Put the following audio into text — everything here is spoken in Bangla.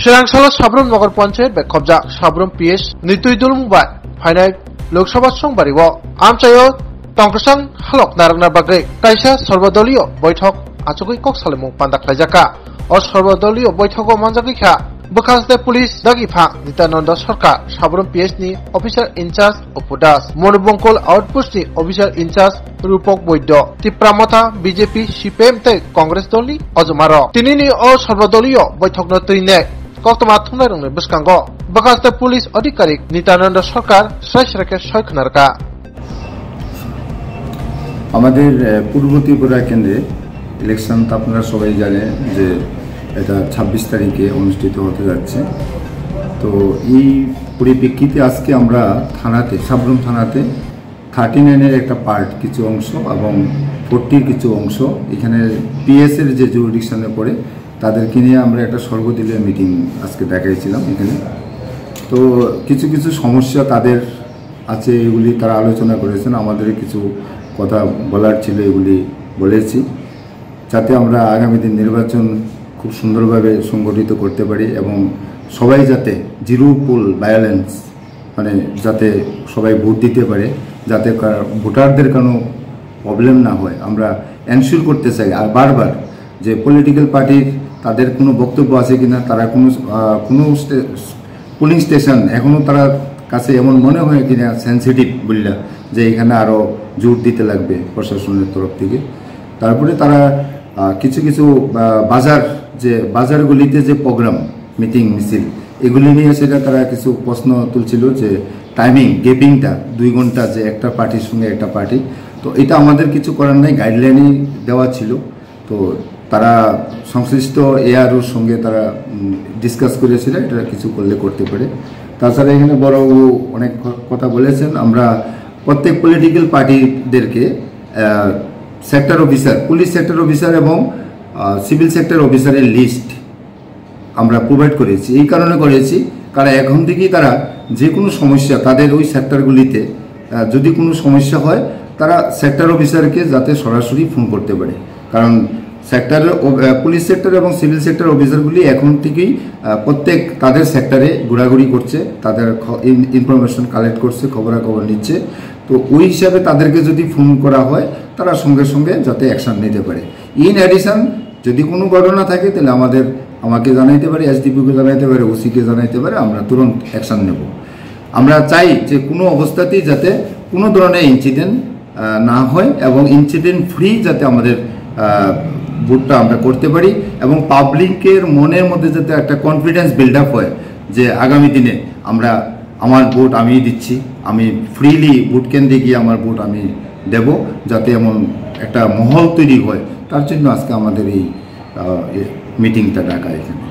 Chirangshalo Sabrum Nagar Panchayat be Khobja Sabrum PS Nituidul Mumbai Phainai Lok Sabha Songbariwo Amchayo Tongkasang Halok Narangna Bagre Kaisa Sorbodoliyo Boithok Achugui Kok Salimung Pandak Laijaka O Sorbodoliyo Boithogo Manjagikha Bokasde Police Dagifa Nitananda Sarkar Sabrum PS ni Officer in charge Opodas Monobongkol Outpost ni Officer in charge Rupok Boiddo Tipramotha BJP CPM te Congress dol ni Ojomaro Tinini O Sorbodoliyo Boithokno Tuine Koktama Thunarungni Biskango Bokasde Police Adhikarik Nitananda Sarkar Srashrake Soykhnarka আমাদের পূর্ব ত্রিপুরা কেন্দ্রে ইলেকশন তো আপনারা সবাই জানেন যে এটা 26 তারিখে অনুষ্ঠিত হতে যাচ্ছে তো এই পরিপ্রেক্ষিতে আজকে আমরা থানাতে সাবরুম থানাতে 39 এর একটা পার্ট কিছু অংশ এবং 40 এর কিছু অংশ এখানে পিএস এর যে জুরিডিকশনে পড়ে তাদেরকে নিয়ে আমরা একটা সর্বদলীয় মিটিং আজকে দেখাইছিলাম এখানে তো কিছু কিছু সমস্যা তাদের আছে এগুলি তারা আলোচনা করেছেন আমাদের কিছু কথা বলার ছিল এগুলি বলেছি যাতে আমরা আগামী দিন নির্বাচন খুব সুন্দরভাবে সংগঠিত করতে পারি এবং সবাই যাতে জিরো পোল ভায়োলেন্স মানে যাতে সবাই ভোট দিতে পারে যাতে ভোটারদের কোনো প্রবলেম না হয় আমরা এনশিওর করতে চাই আর বারবার যে পলিটিক্যাল পার্টির তাদের কোনো বক্তব্য আছে কিনা তারা কোনো পোলিং স্টেশন এখনও তারা কাছে এমন মনে হয় কিনা সেন্সিটিভ বললা যে এখানে আরও জোর দিতে লাগবে প্রশাসনের তরফ থেকে তারপরে তারা কিছু কিছু বাজারগুলিতে যে প্রোগ্রাম মিটিং মিছিল এগুলি নিয়ে সেটা তারা কিছু প্রশ্ন তুলছিল যে টাইমিং গ্যাপিংটা 2 ঘন্টা যে একটা পার্টির সঙ্গে একটা পার্টি তো এটা আমাদের কিছু করার নাই গাইডলাইনই দেওয়া ছিল তো তারা সংশ্লিষ্ট এআরওর সঙ্গে তারা ডিসকাস করেছিল এটা কিছু করলে করতে পারে তাছাড়া এখানে বড় অনেক কথা বলেছেন আমরা প্রত্যেক পলিটিক্যাল পার্টিদেরকে sector officer police sector officer এবং সিভিল সেক্টর অফিসারের লিস্ট আমরা প্রোভাইড করেছি এই কারণে করেছি কারণ এখন থেকেই তারা যে কোনো সমস্যা তাদের ওই সেক্টরগুলিতে যদি কোনো সমস্যা হয় তারা সেক্টর অফিসারকে যাতে সরাসরি ফোন করতে পারে কারণ সেক্টরের পুলিশ সেক্টর এবং সিভিল সেক্টর অফিসারগুলি এখন থেকেই প্রত্যেক তাদের সেক্টরে ঘোরাঘুরি করছে তাদের ইনফরমেশন কালেক্ট করছে খবরাখবর নিচ্ছে তো ওই হিসাবে তাদেরকে যদি ফোন করা হয় তারা সঙ্গে সঙ্গে যাতে অ্যাকশন নিতে পারে ইন অ্যাডিশন যদি কোনো ঘটনা থাকে তাহলে আমাকে জানাইতে পারে এসডিপিকে জানাইতে পারে ওসিকে জানাইতে পারে আমরা তুরন্ত অ্যাকশন নেব আমরা চাই যে কোনো অবস্থাতেই যাতে কোনো ধরনের ইনসিডেন্ট না হয় এবং ইনসিডেন্ট ফ্রি যাতে আমাদের ভোটটা আমরা করতে পারি এবং পাবলিকের মনের মধ্যে যাতে একটা কনফিডেন্স বিল্ড আপ হয় যে আগামী দিনে আমার ভোট আমি দিচ্ছি আমি ফ্রিলি ভোট কেন্দ্রে গিয়ে আমার ভোট আমি দেব যাতে এমন একটা মহল তৈরি হয় তার জন্য আজকে আমাদের এই মিটিংটা ডাকা এখানে